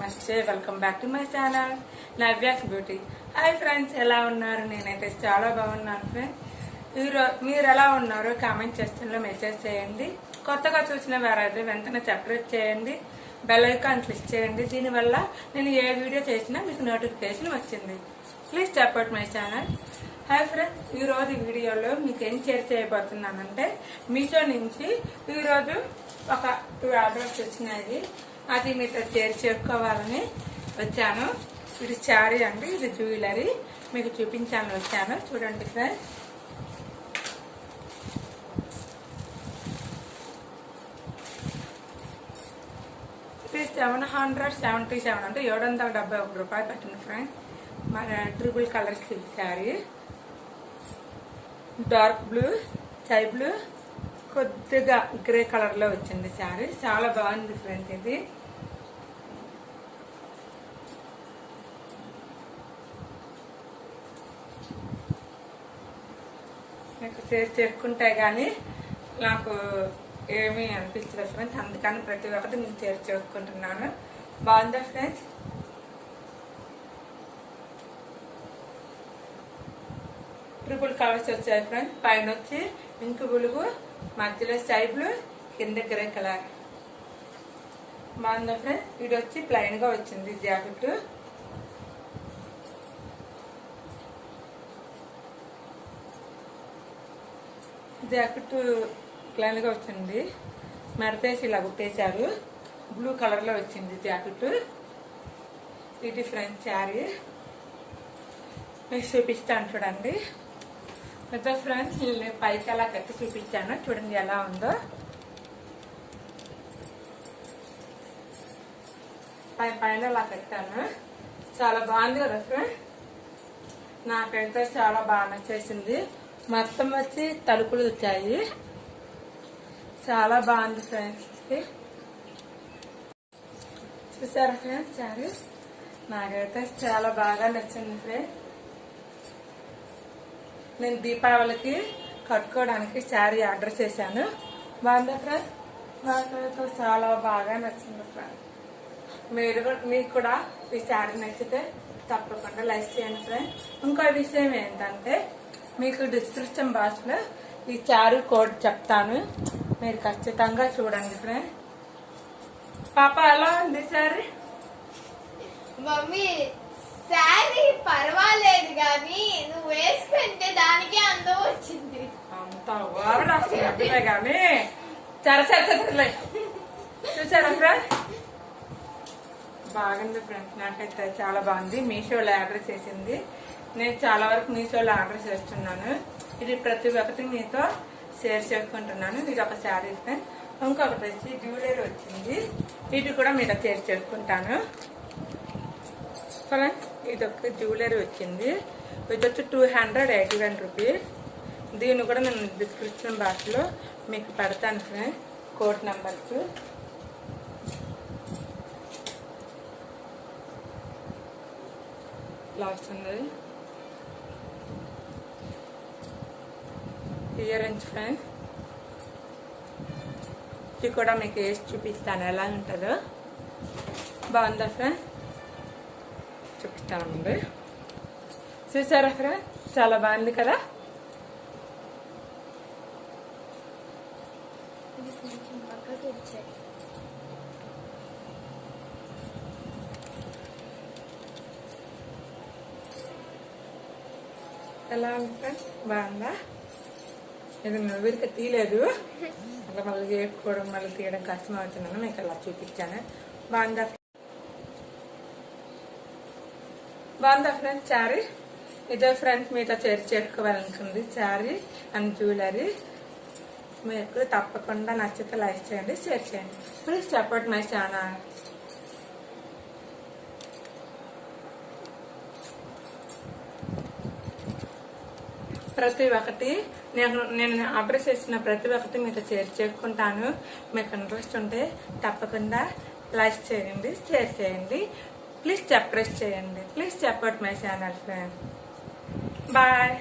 నమస్తే, welcome back to my channel Navya's beauty. Hi friends, ఎలా ఉన్నారు? నేనైతే చాలా బాగున్నాను ఫ్రెండ్స్. మీరు ఎలా ఉన్నారో కామెంట్ సెక్షన్లో మెసేజ్ చేయండి. కొత్తగా చూసిన వారైతే వెంటనే సబ్స్క్రైబ్ చేయండి, బెల్ ఐకాన్ క్లిక్ చేయండి. దీనివల్ల నేను ఏ వీడియో చేసినా మీకు నోటిఫికేషన్ వచ్చింది. Please support my channel. Hi friends, ఈరోజు వీడియోలో మీకు ఏం షేర్ చేయబోతున్నానంటే, మీషో నుంచి ఈరోజు ఒక 2 ఆర్డర్స్ వచ్చినాయి. అది మీతో షేర్ చేసుకోవాలని వచ్చాను. ఇది శారీ అండి, ఇది జ్యువెలరీ మీకు చూపించాలని వచ్చాను. చూడండి ఫ్రెండ్స్, ఇది 777 అంటే 771 రూపాయలు పట్టింది ఫ్రెండ్స్. మన triple colours sari, dark blue, sky blue, కొద్దిగా గ్రే కలర్ లో వచ్చింది శారీ. చాలా బాగుంది ఫ్రెండ్స్. ఇది మీకు షేర్ చేసుకుంటే గానీ నాకు ఏమీ అనిపించలేదు ఫ్రెండ్స్, అందుకని ప్రతి ఒక్కటి నేను షేర్ చేసుకుంటున్నాను. బాగుందా ఫ్రెండ్స్? ట్రిపుల్ కలర్స్ వచ్చాయి ఫ్రెండ్స్. పైన వచ్చి పింక్ బులుగు, మధ్యలో స్కై బ్లూ, కింద గ్రే కలర్. బాగుందా ఫ్రెండ్స్? ఇది వచ్చి ప్లెయిన్ గా వచ్చింది జాకెట్. జాకెట్ ప్లెయిన్ గా వచ్చింది, మరపేసి ఇలా కుట్టేశారు. బ్లూ కలర్ లో వచ్చింది జాకెట్. ఇది ఫ్రెండ్స్ శారీ మీకు చూపిస్తాను చూడండి. పెద్ద ఫ్రెండ్స్, పైకి అలా కట్టి చూపించాను, చూడండి ఎలా ఉందో. పైన అలా కట్టాను, చాలా బాగుంది కదా ఫ్రెండ్స్. నాకైతే చాలా బాగా నచ్చేసింది. మొత్తం వచ్చి తలుపులు వచ్చాయి, చాలా బాగుంది ఫ్రెండ్స్. చూసారా ఫ్రెండ్స్ శారీ? నాకైతే చాలా బాగా నచ్చింది ఫ్రెండ్స్. నేను దీపావళికి కట్టుకోవడానికి శారీ ఆర్డర్ చేశాను. బాగుందా ఫ్రెండ్స్? నాకైతే చాలా బాగా నచ్చింది ఫ్రెండ్స్. మీకు కూడా ఈ శారీ నచ్చితే తప్పకుండా లైక్ చేయండి ఫ్రెండ్స్. ఇంకో విషయం ఏంటంటే, మీకు డిస్క్రిప్షన్ బాక్స్ లో ఈ శారీ కోడ్ చెప్తాను, మీరు ఖచ్చితంగా చూడండి ఫ్రెండ్స్. పాప ఎలా ఉంది శారీ? మమ్మీ శారీ పర్వాలేదు కానీ నువ్వు వేసుకుంటే దానికే అందం వచ్చింది. అంత ఓవర్ కానీ చరచరలే. చూసారా ఫ్రెండ్స్? బాగుంది ఫ్రెండ్స్, నాకైతే చాలా బాగుంది. మీషోలో ఆర్డర్ చేసింది. నేను చాలా వరకు మీషోలో ఆర్డర్ చేస్తున్నాను. ఇది ప్రతి ఒక్కటి మీతో షేర్ చేసుకుంటున్నాను. ఇది ఒక శారీ ఫ్రెండ్స్. ఇంకొకటి వచ్చి జ్యువెలరీ వచ్చింది, ఇది కూడా మీతో షేర్ చేసుకుంటాను ఫ్రెండ్స్. ఇది ఒక జ్యువెలరీ వచ్చింది, ఇది వచ్చి 281 రూపీస్. దీన్ని కూడా నేను డిస్క్రిప్షన్ బాక్స్ లో మీకు పెడతాను ఫ్రెండ్స్, కోడ్ నెంబర్స్. ఇలా వస్తుంది ఇయర్ రింగ్స్ ఫ్రెండ్స్. ఇది కూడా మీకు వేసి చూపిస్తాను ఎలా ఉంటుందో. బాగుందా ఫ్రెండ్స్? చూపిస్తానండి. చూసారా ఫ్రెండ్స్? చాలా బాగుంది కదా. ఎలా ఉంది ఫ్రెండ్స్? బాగుందా? ఇది వీరికి తీయలేదు, అలా మళ్ళీ చేసుకోవడం మళ్ళీ తీయడం కష్టం అవుతున్నాను, మీకు అలా చూపించాను. బాగుందా? బాగుందా ఫ్రెండ్స్ శారీ? ఇదే ఫ్రెండ్స్ మీతో షేర్ చేసుకోవాలనుకుంది శారీ అండ్ జ్యువెలరీ. మీకు తప్పకుండా నచ్చితే లైక్ చేయండి, షేర్ చేయండి. Please support my channel. ప్రతి ఒక్కటి నేను ఆర్డర్ చేసిన ప్రతి ఒక్కటి మీతో షేర్ చేసుకుంటాను. మీకు ఇంట్రెస్ట్ ఉంటే తప్పకుండా లైక్ చేయండి, షేర్ చేయండి, ప్లీజ్ సబ్స్క్రైబ్ చేయండి. Please support my channel friends. Bye.